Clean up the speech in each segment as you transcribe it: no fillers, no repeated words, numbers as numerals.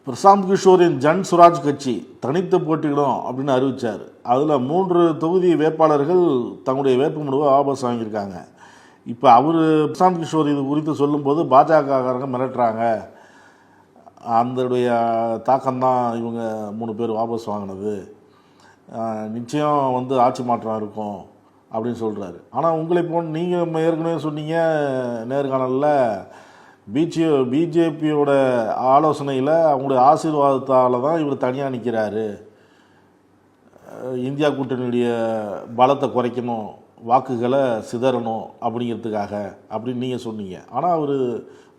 பிரசாந்த் கிஷோரின் ஜன் சுராஜ் கட்சி தனித்து போட்டியிடும் அப்படின்னு அறிவித்தார். அதில் 3 தொகுதி வேட்பாளர்கள் தங்களுடைய வேட்புமனுவை வாபஸ் வாங்கியிருக்காங்க. இப்போ அவர் பிரசாந்த் கிஷோர் இது குறித்து சொல்லும்போது பாஜகக்காரங்க மிரட்டுறாங்க, அதனுடைய தாக்கம்தான் இவங்க 3 பேர் வாபஸ் வாங்கினது, நிச்சயம் ஆட்சி மாற்றம் இருக்கும் அப்படின்னு சொல்கிறாரு. ஆனால் உங்களை நீங்கள் ஏற்கனவே சொன்னீங்க நேர்காணலில், பிஜேபியோட ஆலோசனையில் அவங்களுடைய ஆசீர்வாதத்தால் தான் இவர் தனியாக நிற்கிறாரு, இந்தியா கூட்டணியுடைய பலத்தை குறைக்கணும், வாக்குகளை சிதறணும் அப்படிங்கிறதுக்காக அப்படின்னு நீங்கள் சொன்னீங்க. ஆனால் அவர்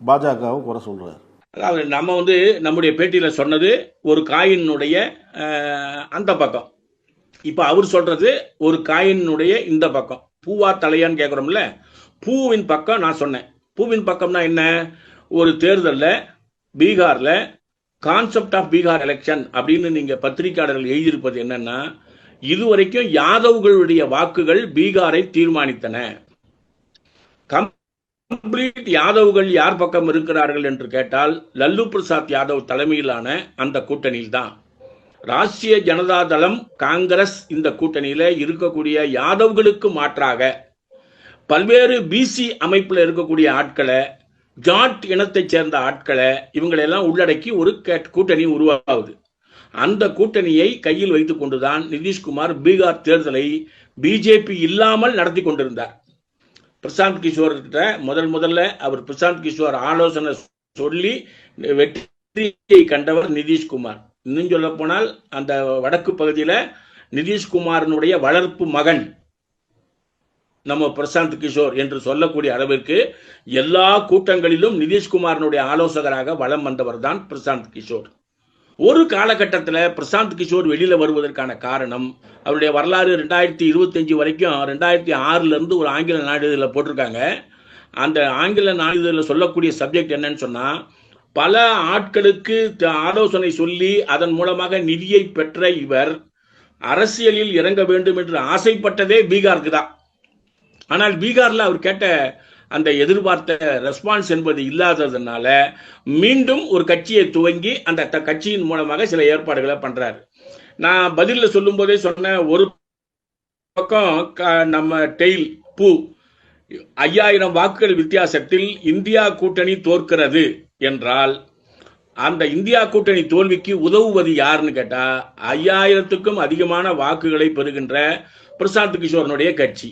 பாஜகவை குறை சொல்கிறார். அதாவது நம்ம நம்முடைய பேட்டியில் சொன்னது ஒரு காயினுடைய அந்த பக்கம், இப்போ அவர் சொல்றது ஒரு காயினுடைய இந்த பக்கம். பூவா தலையான்னு கேட்குறோம்ல, பூவின் பக்கம் நான் சொன்னேன். பூவின் பக்கம்னா என்ன? ஒரு தேர்தலில் பீகாரில் கான்செப்ட் ஆஃப் பீகார் எலெக்ஷன் அப்படின்னு நீங்கள் பத்திரிகையாளர்கள் எழுதியிருப்பது என்னன்னா, இதுவரைக்கும் யாதவ்களுடைய வாக்குகள் பீகாரை தீர்மானித்தன. கம்ப்ளீட் யாதவ்கள் யார் பக்கம் இருக்கிறார்கள் என்று கேட்டால் லல்லு பிரசாத் யாதவ் தலைமையிலான அந்த கூட்டணியில் தான். ராஷ்டிரிய ஜனதா தளம், காங்கிரஸ் இந்த கூட்டணியில இருக்கக்கூடிய யாதவ்களுக்கு மாற்றாக பல்வேறு பிசி அமைப்பில் இருக்கக்கூடிய ஆட்களை, ஜாட் இனத்தைச் சேர்ந்த ஆட்களை, இவங்களெல்லாம் உள்ளடக்கி ஒரு கூட்டணி உருவாகுது. அந்த கூட்டணியை கையில் வைத்துக் கொண்டுதான் நிதிஷ்குமார் பீகார் தேர்தலை பிஜேபி இல்லாமல் நடத்தி கொண்டிருந்தார். பிரசாந்த் கிஷோர் கிட்ட முதல்ல அவர் பிரசாந்த் கிஷோர் ஆலோசனை சொல்லி வெற்றியை கண்டவர் நிதிஷ்குமார். இன்னும் சொல்ல போனால் அந்த வடக்கு பகுதியில் நிதிஷ்குமாரனுடைய வளர்ப்பு மகன் நம்ம பிரசாந்த் கிஷோர் என்று சொல்லக்கூடிய அளவிற்கு எல்லா கூட்டங்களிலும் நிதிஷ்குமாரனுடைய ஆலோசகராக வலம் வந்தவர் தான் பிரசாந்த் கிஷோர். ஒரு காலகட்டத்தில் பிரசாந்த் கிஷோர் வெளியில வருவதற்கான காரணம், அவருடைய வரலாறு 2025 வரைக்கும் 2006 ஒரு ஆங்கில நாளிதழில் போட்டிருக்காங்க. அந்த ஆங்கில நாளிதழில் சொல்லக்கூடிய சப்ஜெக்ட் என்னன்னு சொன்னா, பல ஆட்களுக்கு ஆலோசனை சொல்லி அதன் மூலமாக நிதியை பெற்ற இவர் அரசியலில் இறங்க வேண்டும் என்று ஆசைப்பட்டதே பீகாருக்கு தான். ஆனால் பீகார்ல அவர் கேட்ட அந்த எதிர்பார்த்த ரெஸ்பான்ஸ் என்பது இல்லாததுனால மீண்டும் ஒரு கட்சியை துவங்கி அந்த கட்சியின் மூலமாக சில ஏற்பாடுகளை பண்றாரு. நான் பதில சொல்லும் போதே சொன்ன, ஒரு பக்கம் நம்ம டெயில் பூ 5000 வாக்குகள் வித்தியாசத்தில் இந்தியா கூட்டணி தோற்கிறது என்றால், அந்த இந்தியா கூட்டணி தோல்விக்கு உதவுவது யாருன்னு கேட்டா 5000க்கும் அதிகமான வாக்குகளை பெறுகின்ற பிரசாந்த் கிஷோரனுடைய கட்சி.